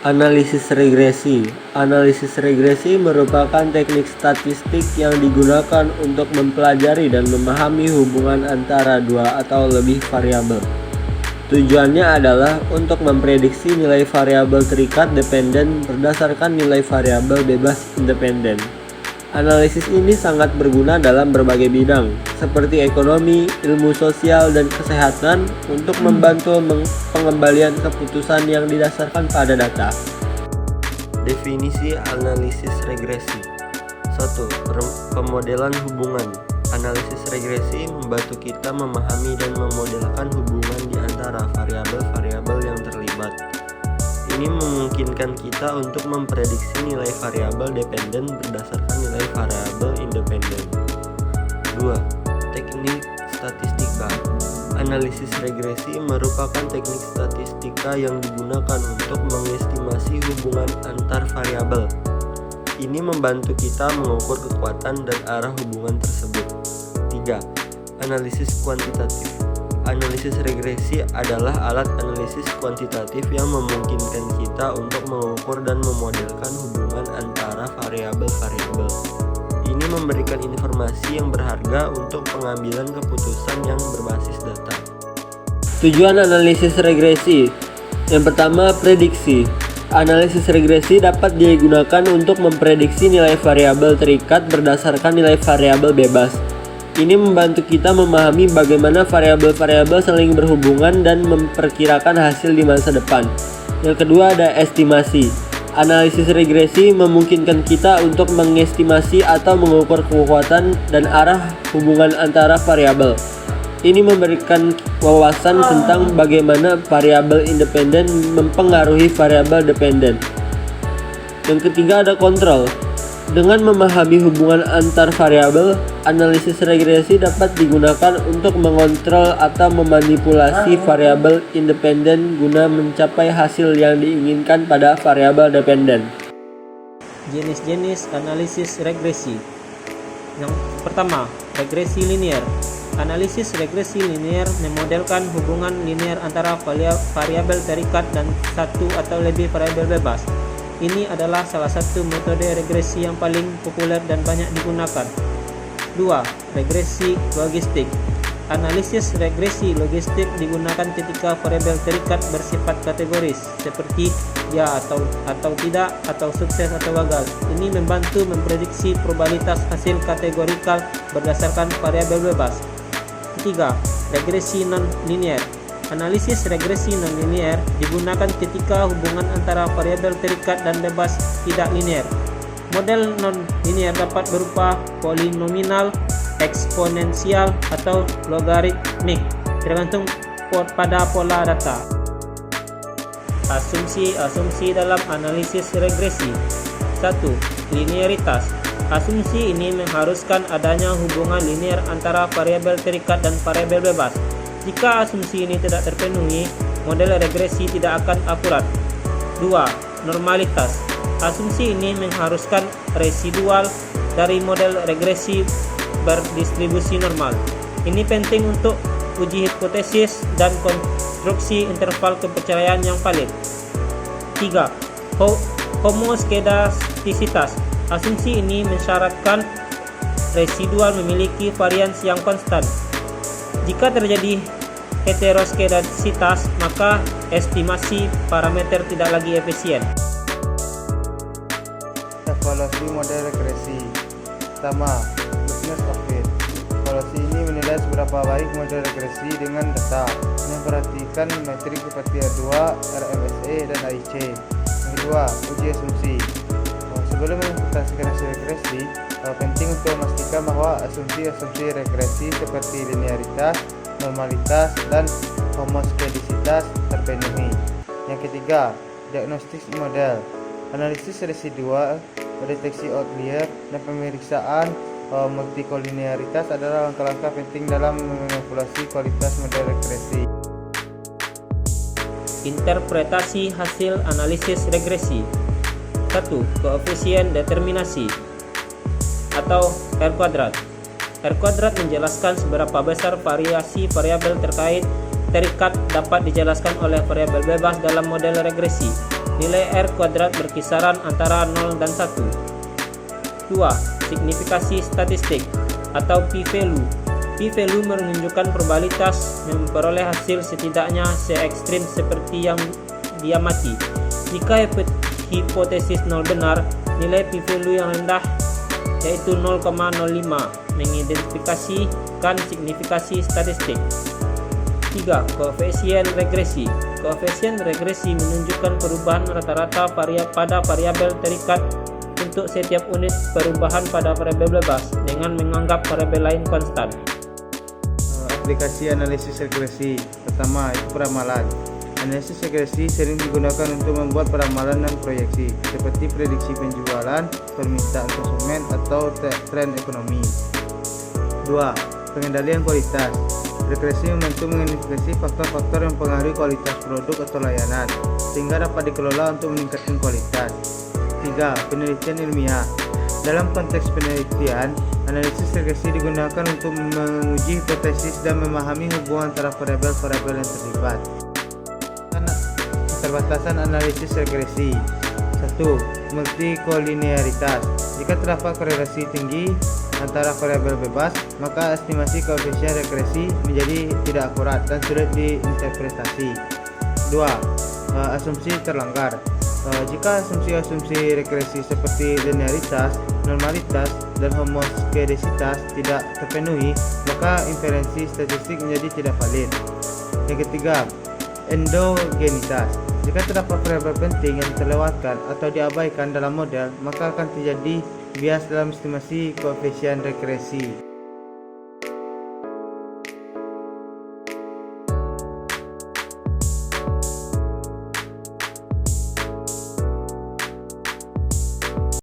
Analisis regresi. Analisis regresi merupakan teknik statistik yang digunakan untuk mempelajari dan memahami hubungan antara dua atau lebih variabel. Tujuannya adalah untuk memprediksi nilai variabel terikat dependen berdasarkan nilai variabel bebas independen. Analisis ini sangat berguna dalam berbagai bidang, seperti ekonomi, ilmu sosial, dan kesehatan untuk membantu pengembalian keputusan yang didasarkan pada data. Definisi analisis regresi. 1. Pemodelan hubungan. Analisis regresi membantu kita memahami dan memodelkan hubungan di antara variabel-variabel yang terlibat. Ini memungkinkan kita untuk memprediksi nilai variabel dependen berdasarkan nilai variabel independen. 2. Teknik statistika. Analisis regresi merupakan teknik statistika yang digunakan untuk mengestimasi hubungan antar variabel. Ini membantu kita mengukur kekuatan dan arah hubungan tersebut. 3. Analisis kuantitatif. Analisis regresi adalah alat analisis kuantitatif yang memungkinkan kita untuk mengukur dan memodelkan hubungan antara variabel-variabel. Ini memberikan informasi yang berharga untuk pengambilan keputusan yang berbasis data. Tujuan analisis regresi. Yang pertama, prediksi. Analisis regresi dapat digunakan untuk memprediksi nilai variabel terikat berdasarkan nilai variabel bebas. Ini membantu kita memahami bagaimana variabel-variabel saling berhubungan dan memperkirakan hasil di masa depan. Yang kedua ada estimasi. Analisis regresi memungkinkan kita untuk mengestimasi atau mengukur kekuatan dan arah hubungan antara variabel. Ini memberikan wawasan tentang bagaimana variabel independen mempengaruhi variabel dependen. Yang ketiga ada kontrol. Dengan memahami hubungan antar variabel, analisis regresi dapat digunakan untuk mengontrol atau memanipulasi variabel independen guna mencapai hasil yang diinginkan pada variabel dependen. Jenis-jenis analisis regresi. Yang pertama, regresi linear. Analisis regresi linear memodelkan hubungan linear antara variabel terikat dan satu atau lebih variabel bebas. Ini adalah salah satu metode regresi yang paling populer dan banyak digunakan. 2. Regresi logistik. Analisis regresi logistik digunakan ketika variabel terikat bersifat kategoris, seperti ya atau tidak, atau sukses atau gagal. Ini membantu memprediksi probabilitas hasil kategorikal berdasarkan variabel bebas. 3. Regresi non-linear. Analisis regresi non-linear digunakan ketika hubungan antara variabel terikat dan bebas tidak linear. Model non-linear dapat berupa polinomial, eksponensial, atau logaritmik, tergantung pada pola data. Asumsi dalam analisis regresi. 1. Linearitas. Asumsi ini mengharuskan adanya hubungan linear antara variabel terikat dan variabel bebas. Jika asumsi ini tidak terpenuhi, model regresi tidak akan akurat. 2. Normalitas. Asumsi ini mengharuskan residual dari model regresi berdistribusi normal. Ini penting untuk uji hipotesis dan konstruksi interval kepercayaan yang valid. 3. Homoskedastisitas. Asumsi ini mensyaratkan residual memiliki varians yang konstan. Jika terjadi heteroskedastisitas, maka estimasi parameter tidak lagi efisien. Evaluasi model regresi. Pertama, business of it. Evaluasi ini menilai seberapa baik model regresi dengan data. Memperhatikan metrik seperti R2, RMSE, dan AIC. Yang kedua, uji asumsi. Sebelum menginterpretasikan hasil regresi, penting untuk memastikan bahwa asumsi-asumsi regresi seperti linearitas, normalitas, dan homoskedastisitas terpenuhi. Yang ketiga, diagnostik model. Analisis residual, deteksi outlier, dan pemeriksaan multikolinearitas adalah langkah-langkah penting dalam memanipulasi kualitas model regresi. Interpretasi hasil analisis regresi. 1. Koefisien determinasi atau R kuadrat. R kuadrat menjelaskan seberapa besar variasi variabel terikat dapat dijelaskan oleh variabel bebas dalam model regresi. nilai R kuadrat berkisaran antara 0 dan 1. 2. Signifikasi statistik atau p-value. P-value menunjukkan probabilitas memperoleh hasil setidaknya se-ekstrim seperti yang diamati. Jika hipotesis 0 benar, nilai p-value yang rendah yaitu 0,05 mengidentifikasikan signifikasi statistik. 3. Koefisien regresi. Koefisien regresi menunjukkan perubahan rata-rata pada variabel terikat untuk setiap unit perubahan pada variabel bebas dengan menganggap variabel lain konstan. Aplikasi analisis regresi. Pertama, itu peramalan. Analisis regresi sering digunakan untuk membuat peramalan dan proyeksi, seperti prediksi penjualan, permintaan konsumen, atau tren ekonomi. 2. Pengendalian kualitas. Regresi membantu mengidentifikasi faktor-faktor yang mempengaruhi kualitas produk atau layanan, sehingga dapat dikelola untuk meningkatkan kualitas. 3. Penelitian ilmiah. Dalam konteks penelitian, analisis regresi digunakan untuk menguji hipotesis dan memahami hubungan antara variabel-variabel yang terlibat. Keterbatasan analisis regresi. 1. Multikolinearitas. Jika terdapat korelasi tinggi antara variabel bebas, maka estimasi koefisien regresi menjadi tidak akurat dan sulit diinterpretasi. 2. Asumsi terlanggar. Jika asumsi-asumsi regresi seperti linearitas, normalitas, dan homoskedasitas tidak terpenuhi, maka inferensi statistik menjadi tidak valid. Yang ketiga, endogenitas. Jika terdapat variabel penting yang terlewatkan atau diabaikan dalam model, maka akan terjadi bias dalam estimasi koefisien regresi.